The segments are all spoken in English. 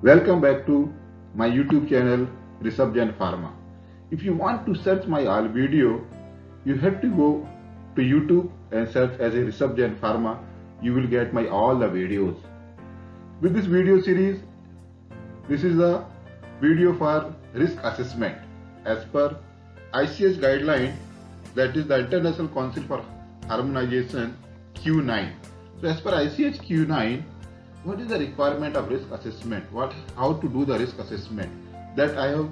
Welcome back to my YouTube channel Rishabh Jain Pharma. If you want to search my all video, you have to go to YouTube and search as a Rishabh Jain Pharma. You will get my all the videos. With this video series, this is the video for risk assessment as per ICH guideline, that is the International Council for Harmonization Q9. So as per ICH Q9, what is the requirement of risk assessment? How to do the risk assessment? That I have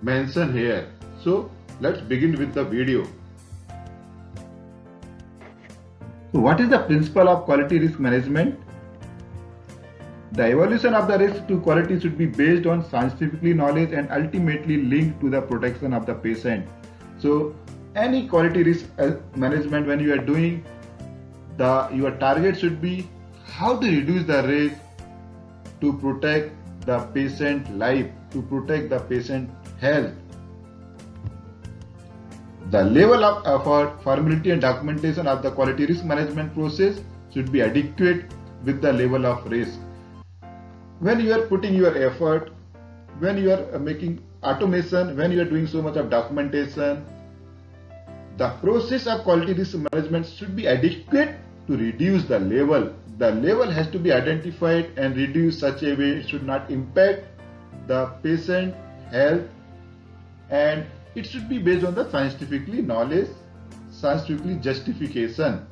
mentioned here. So let's begin with the video. So what is the principle of quality risk management? The evaluation of the risk to quality should be based on scientifically knowledge and ultimately linked to the protection of the patient. So any quality risk management, when you are doing, your target should be how to reduce the risk to protect the patient life, to protect the patient health. The level of effort, formality and documentation of the quality risk management process should be adequate with the level of risk. When you are putting your effort, when you are making automation, when you are doing so much of documentation, the process of quality risk management should be adequate to reduce the level. The level has to be identified and reduced such a way it should not impact the patient health, and it should be based on the scientifically knowledge, scientifically justification.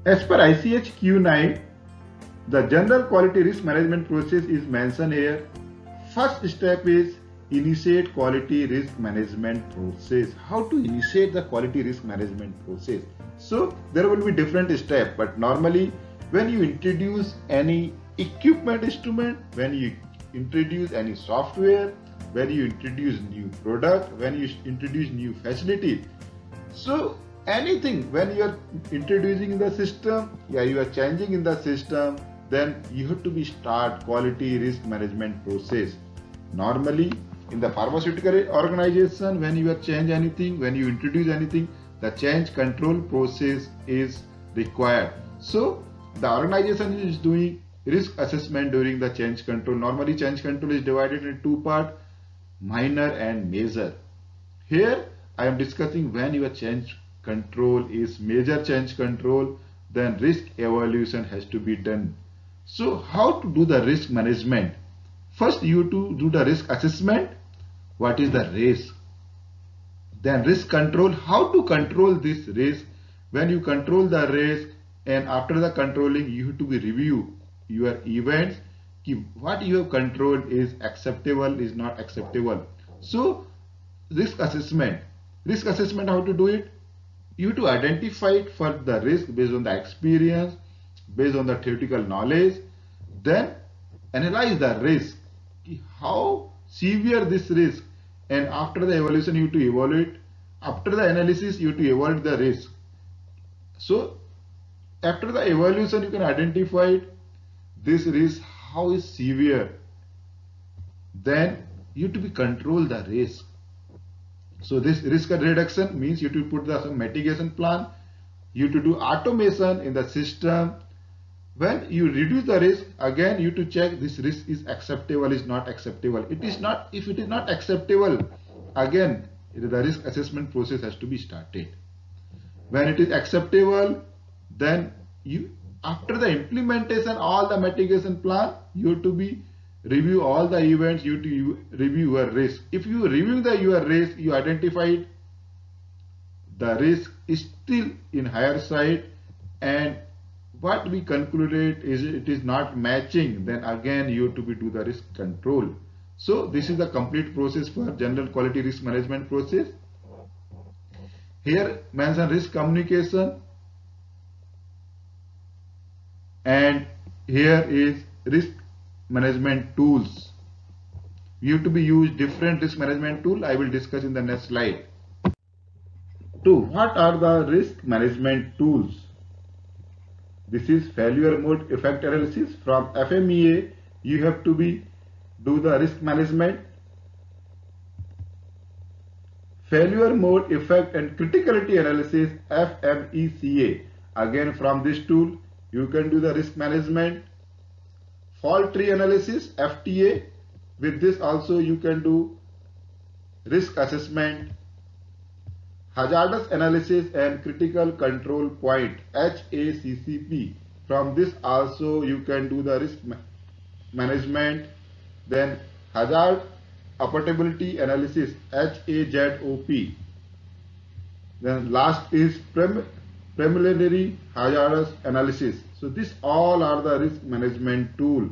As per ICH Q9, the general quality risk management process is mentioned here. First step is initiate quality risk management process. How to initiate the quality risk management process? So there will be different steps, but normally when you introduce any equipment instrument, when you introduce any software, when you introduce new product, when you introduce new facility, so anything when you are introducing in the system, you are changing in the system, then you have to be start quality risk management process. Normally in the pharmaceutical organization, when you are change anything, when you introduce anything, the change control process is required. So the organization is doing risk assessment during the change control. Normally change control is divided into two parts, minor and major. Here I am discussing when your change control is major change control, then risk evaluation has to be done. So how to do the risk management? First you to do the risk assessment. What is the risk? Then risk control. How to control this risk? When you control the risk, and after the controlling, you have to be review your events. What you have controlled is acceptable, is not acceptable. So risk assessment. Risk assessment, how to do it? You have to identify it for the risk based on the experience, based on the theoretical knowledge. Then analyze the risk. How severe this risk, and after the evaluation you have to evaluate. After the analysis you have to evaluate the risk. So after the evaluation you can identify this risk how is severe. Then you have to be control the risk. So this risk reduction means you have to put the mitigation plan. You have to do automation in the system. When you reduce the risk, again you have to check this risk is acceptable, is not acceptable. It is not. If it is not acceptable, again the risk assessment process has to be started. When it is acceptable, then you, after the implementation all the mitigation plan, you have to be review all the events, you have to review your risk. If you review your risk, you identified the risk is still in higher side, and what we concluded is it is not matching, then again you have to be do the risk control. So this is the complete process for general quality risk management process. Here mention risk communication, and here is risk management tools. You have to be use different risk management tool. I will discuss in the next slide. So what are the risk management tools? This is failure mode effect analysis from FMEA. You have to be do the risk management. Failure mode effect and criticality analysis, FMECA. Again from this tool you can do the risk management. fault tree analysis, FTA. With this also you can do risk assessment, hazardous analysis and critical control point, HACCP. From this also you can do the risk management. Then hazard applicability analysis, HAZOP. Then last is preliminary hazardous analysis. So these all are the risk management tool.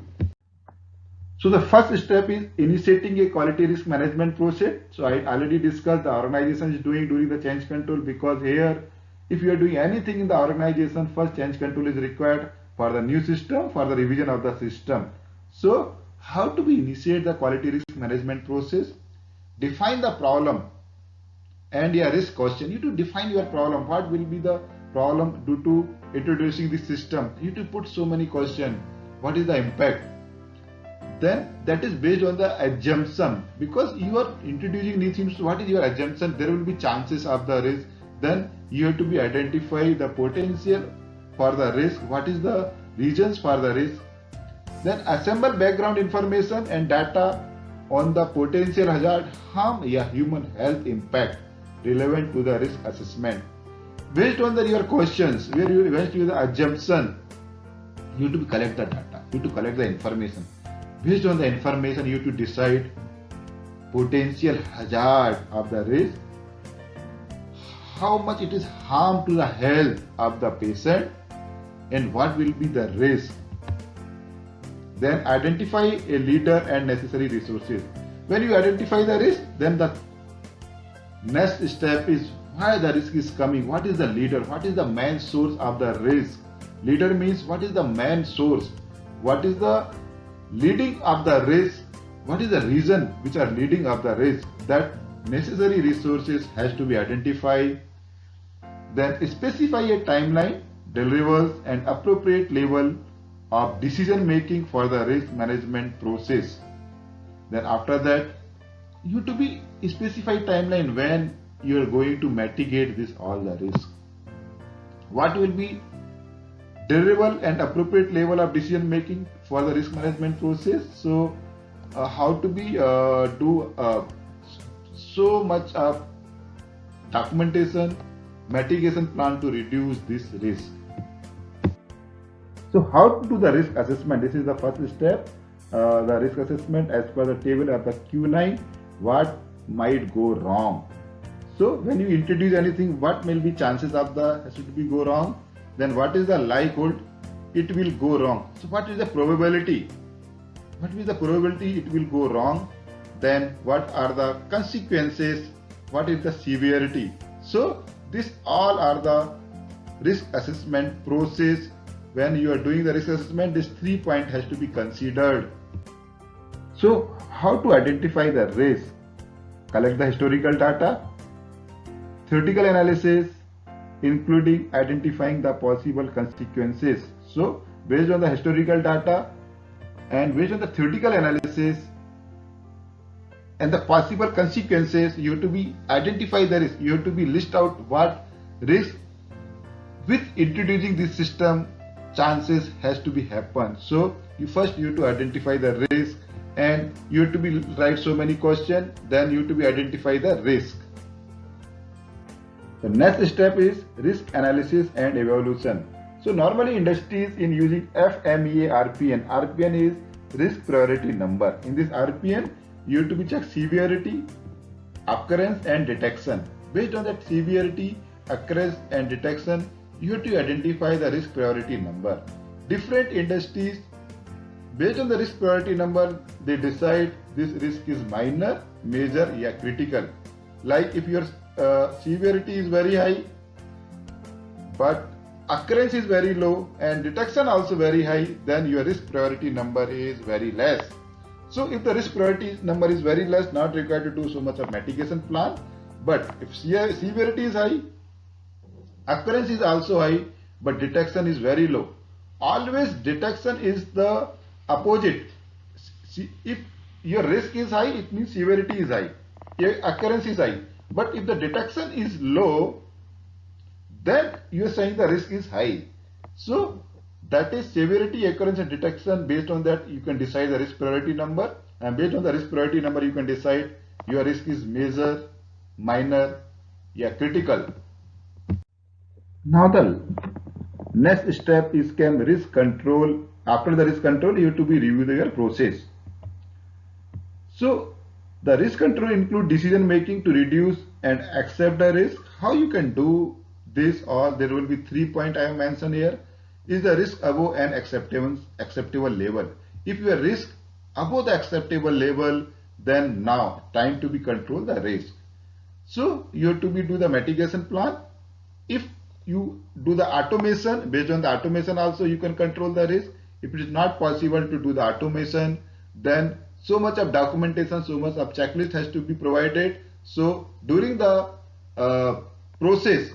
So the first step is initiating a quality risk management process. So I already discussed the organization is doing during the change control, because here if you are doing anything in the organization, first change control is required for the new system, for the revision of the system. So how to initiate the quality risk management process? Define the problem and a risk question. You to define your problem. What will be the problem due to introducing this system? You to put so many questions. What is the impact? Then that is based on the assumption, because you are introducing new things. What is your assumption? There will be chances of the risk. Then you have to be identify the potential for the risk. What is the reasons for the risk? Then assemble background information and data on the potential hazard, harm, human health impact relevant to the risk assessment. Based on your questions, where you went to the assumption, you have to collect the data, you have to collect the information. Based on the information, you have to decide potential hazard of the risk, how much it is harm to the health of the patient, and what will be the risk. Then identify a leader and necessary resources. When you identify the risk, then the next step is why the risk is coming. What is the leader? What is the main source of the risk? Leader means what is the main source? What is the leading of the risk? What is the reason which are leading of the risk? That necessary resources has to be identified. Then specify a timeline, deliverables and appropriate level of decision making for the risk management process. Then after that, you have to be specify timeline when you are going to mitigate this all the risk. What will be deliverable and appropriate level of decision making for the risk management process? So how to be do so much of documentation, mitigation plan to reduce this risk. So how to do the risk assessment? This is the first step. The risk assessment as per the table of the Q9. What might go wrong? So when you introduce anything, what may be chances of the should be go wrong? Then what is the likelihood it will go wrong? So what is the probability? What is the probability it will go wrong? Then what are the consequences? What is the severity? So these all are the risk assessment process. When you are doing the risk assessment, this 3 points has to be considered. So how to identify the risk? Collect the historical data, theoretical analysis, including identifying the possible consequences. So based on the historical data and based on the theoretical analysis and the possible consequences, you have to be identify the risk. You have to be list out what risk with introducing this system chances has to be happen. So you have to identify the risk, and you have to be write so many questions. Then you have to be identify the risk. The next step is risk analysis and evaluation. So normally industries in using FMEA RPN. RPN is risk priority number. In this RPN, you have to be check severity, occurrence and detection. Based on that severity, occurrence and detection, you have to identify the risk priority number. Different industries, based on the risk priority number, they decide this risk is minor, major, or critical. Like if your severity is very high, but occurrence is very low and detection also very high, then your risk priority number is very less. So if the risk priority number is very less, not required to do so much of mitigation plan. But if severity is high, occurrence is also high, but detection is very low. Always detection is the opposite. If your risk is high, it means severity is high, your occurrence is high. But if the detection is low, then you are saying the risk is high. So That is severity, occurrence and detection. Based on that you can decide the risk priority number, and based on the risk priority number you can decide your risk is major, minor, critical. Now the next step is risk control. After the risk control you have to be review your process. So the risk control include decision making to reduce and accept the risk. How you can do this, or there will be 3 points I have mentioned here. Is the risk above an acceptable level? If your risk above the acceptable level, then now time to be control the risk. So you have to do the mitigation plan. If you do the automation, based on the automation also you can control the risk. If it is not possible to do the automation, then so much of documentation, so much of checklist has to be provided. So during the process,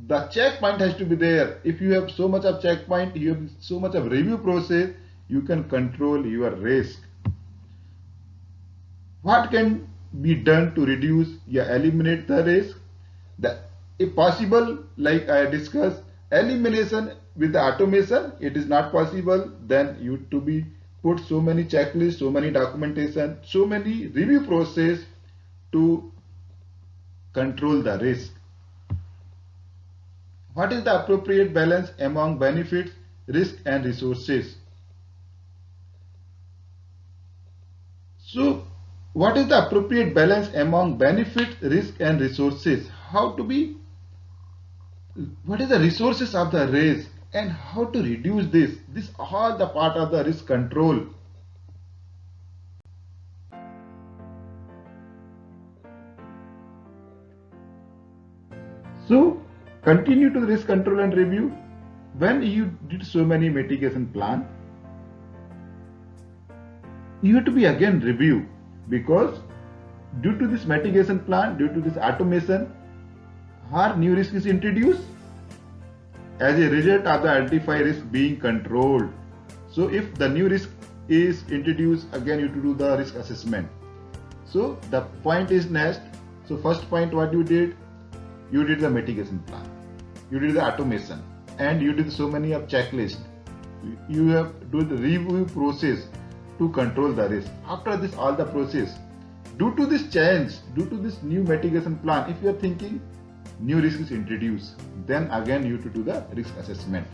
the checkpoint has to be there. If you have so much of checkpoint, you have so much of review process, you can control your risk. What can be done to reduce or eliminate the risk? If possible, like I discussed, elimination with the automation, it is not possible, then you have to be put so many checklists, so many documentation, so many review process to control the risk. What is the appropriate balance among benefits, risk and resources? So what is the appropriate balance among benefits, risk and resources? What is the resources of the risk and how to reduce this? This all the part of the risk control. So continue to the risk control and review. When you did so many mitigation plan, you have to be again review, because due to this mitigation plan, due to this automation, our new risk is introduced. As a result of the identified risk being controlled. So if the new risk is introduced, again you have to do the risk assessment. So the point is next. So first point, what you did the mitigation plan, you did the automation, and you did so many of checklist. You have do the review process to control the risk. After this all the process, due to this change, due to this new mitigation plan, if you are thinking new risk is introduced, then again you have to do the risk assessment.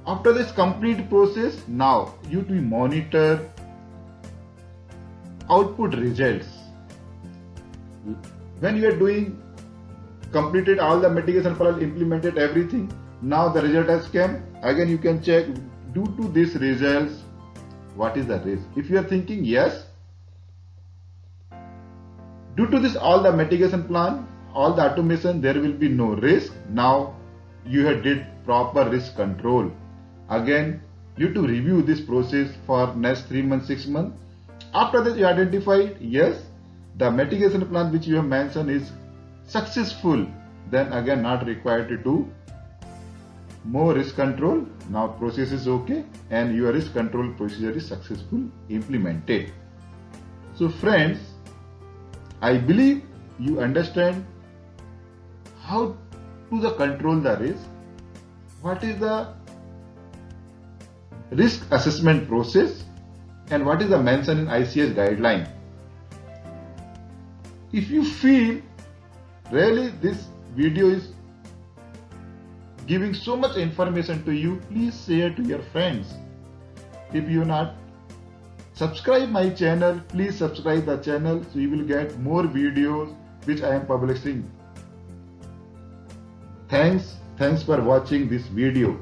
After this complete process, now you have to monitor output results. When you are doing completed all the mitigation plan, implemented everything, now the result has come, again you can check due to these results what is the risk. If you are thinking yes, due to this all the mitigation plan, all the automation, there will be no risk. Now you have did proper risk control. Again you have to review this process for next 3 months, 6 months. After that you identified yes, the mitigation plan which you have mentioned is successful, then again not required to do more risk control. Now process is okay and your risk control procedure is successfully implemented. So friends, I believe you understand how to control the risk, what is the risk assessment process, and what is the mention in ICS guideline. If you feel really this video is giving so much information to you, please share to your friends. If you not subscribe my channel, please subscribe the channel so you will get more videos which I am publishing. Thanks for watching this video.